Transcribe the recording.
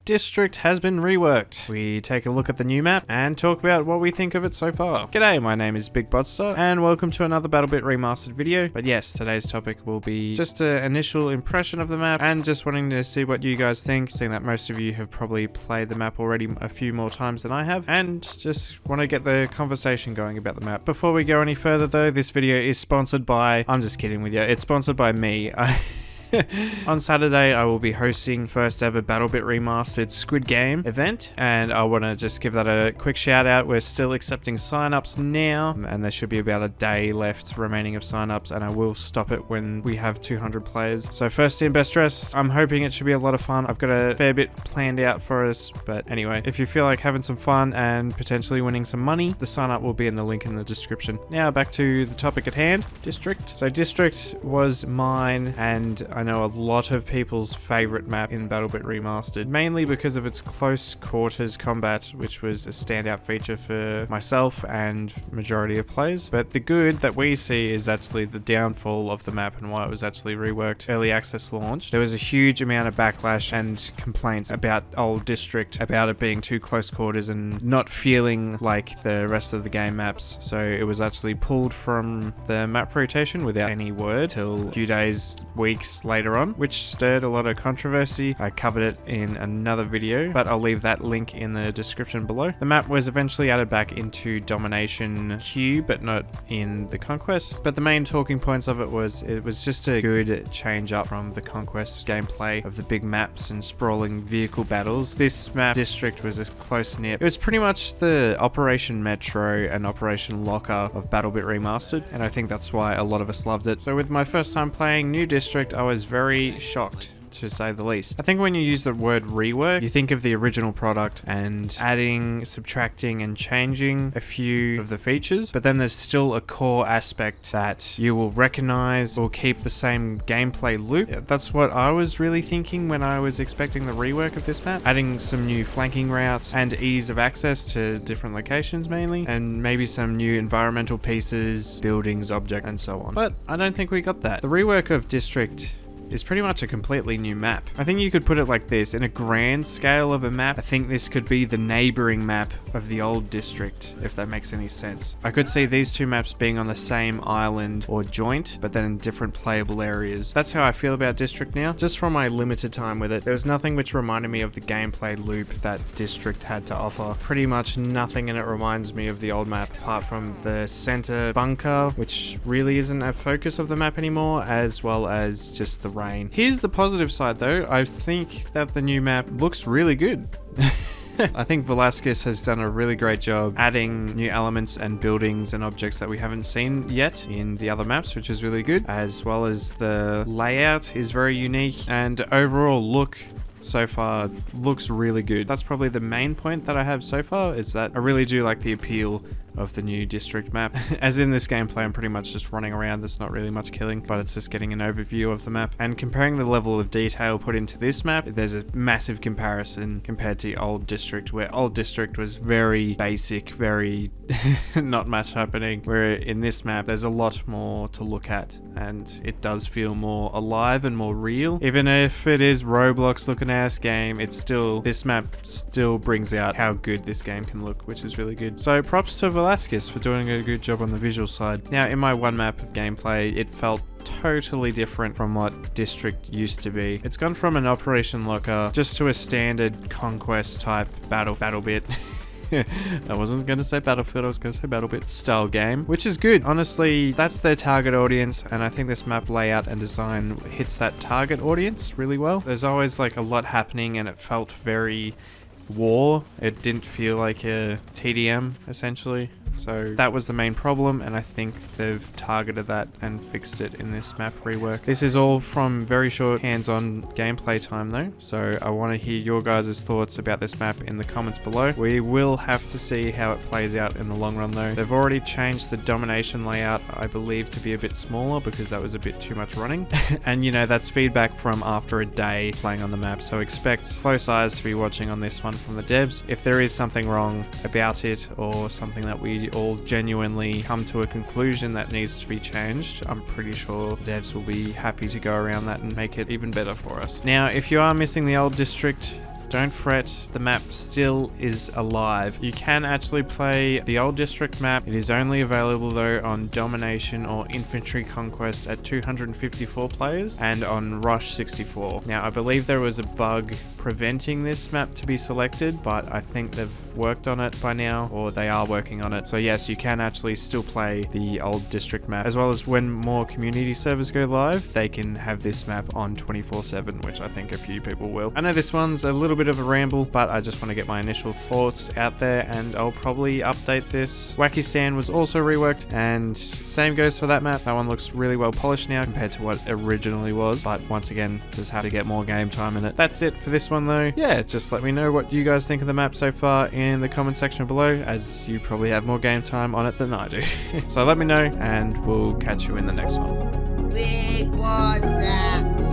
District has been reworked. We take a look at the new map and talk about what we think of it so far. G'day, my name is Big Botstar and welcome to another BattleBit Remastered video. But yes, today's topic will be just an initial impression of the map and just wanting to see what you guys think, seeing that most of you have probably played the map already a few more times than I have, and just want to get the conversation going about the map. Before we go any further though, this video is sponsored by, I'm just kidding with you, it's sponsored by me. On Saturday, I will be hosting first ever BattleBit Remastered Squid Game event, and I want to just give that a quick shout out. We're still accepting signups now, and there should be about a day left remaining of signups, and I will stop it when we have 200 players. So first in, best dressed. I'm hoping it should be a lot of fun. I've got a fair bit planned out for us, but anyway, if you feel like having some fun and potentially winning some money, the sign up will be in the link in the description. Now back to the topic at hand, District. So District was mine, and I know a lot of people's favorite map in BattleBit Remastered, mainly because of its close quarters combat, which was a standout feature for myself and majority of players. But the good that we see is actually the downfall of the map and why it was actually reworked early access launch. There was a huge amount of backlash and complaints about old District, about it being too close quarters and not feeling like the rest of the game maps. So it was actually pulled from the map rotation without any word till a few days, weeks later on, which stirred a lot of controversy. I covered it in another video, but I'll leave that link in the description below. The map was eventually added back into Domination Q, but not in the Conquest. But the main talking points of it was just a good change up from the Conquest gameplay of the big maps and sprawling vehicle battles. This map, District, was a close knit. It was pretty much the Operation Metro and Operation Locker of BattleBit Remastered, and I think that's why a lot of us loved it. So with my first time playing New District, I was very shocked, to say the least. I think when you use the word rework, you think of the original product and adding, subtracting, and changing a few of the features, but then there's still a core aspect that you will recognize or keep the same gameplay loop. Yeah, that's what I was really thinking when I was expecting the rework of this map, adding some new flanking routes and ease of access to different locations mainly, and maybe some new environmental pieces, buildings, objects, and so on. But I don't think we got that. The rework of District is pretty much a completely new map. I think you could put it like this: in a grand scale of a map, I think this could be the neighboring map of the old District, if that makes any sense. I could see these two maps being on the same island or joint, but then in different playable areas. That's how I feel about District now. Just from my limited time with it, there was nothing which reminded me of the gameplay loop that District had to offer. Pretty much nothing in it reminds me of the old map, apart from the center bunker, which really isn't a focus of the map anymore, as well as just the rain. Here's the positive side though. I think that the new map looks really good. I think Velasquez has done a really great job adding new elements and buildings and objects that we haven't seen yet in the other maps, which is really good, as well as the layout is very unique, and overall look so far looks really good. That's probably the main point that I have so far, is that I really do like the appeal of the new District map. As in this gameplay, I'm pretty much just running around. There's not really much killing, but it's just getting an overview of the map. And comparing the level of detail put into this map, there's a massive comparison compared to old District, where old District was very basic, very not much happening, where in this map there's a lot more to look at, and it does feel more alive and more real. Even if it is Roblox looking ass game, it's still, this map still brings out how good this game can look, which is really good. So props to Velasquez for doing a good job on the visual side. Now in my one map of gameplay, it felt totally different from what District used to be. It's gone from an Operation Locker just to a standard Conquest type BattleBit. I wasn't going to say Battlefield, I was going to say BattleBit style game, which is good. Honestly, that's their target audience, and I think this map layout and design hits that target audience really well. There's always like a lot happening, and it felt very war. It didn't feel like a TDM essentially. So that was the main problem, and I think they've targeted that and fixed it in this map rework. This is all from very short hands-on gameplay time though, so I want to hear your guys' thoughts about this map in the comments below. We will have to see how it plays out in the long run though. They've already changed the domination layout, I believe, to be a bit smaller because that was a bit too much running. And you know, that's feedback from after a day playing on the map, so expect close eyes to be watching on this one from the devs. If there is something wrong about it, or something that we all genuinely come to a conclusion that needs to be changed, I'm pretty sure devs will be happy to go around that and make it even better for us. Now, if you are missing the old District, don't fret, the map still is alive. You can actually play the old district map. It is only available though on Domination or Infantry Conquest at 254 players and on Rush 64. Now I believe there was a bug preventing this map to be selected, but I think they've worked on it by now, or they are working on it. So yes, you can actually still play the old district map, as well as when more community servers go live, they can have this map on 24/7, which I think a few people will. I know this one's a little bit of a ramble, but I just want to get my initial thoughts out there, and I'll probably update this. Wacky Stand was also reworked, and same goes for that map. That one looks really well polished now compared to what originally was, but once again, just have to get more game time in it. That's it for this one though. Yeah, just let me know what you guys think of the map so far in the comment section below, as you probably have more game time on it than I do. So let me know, and we'll catch you in the next one. Big monster!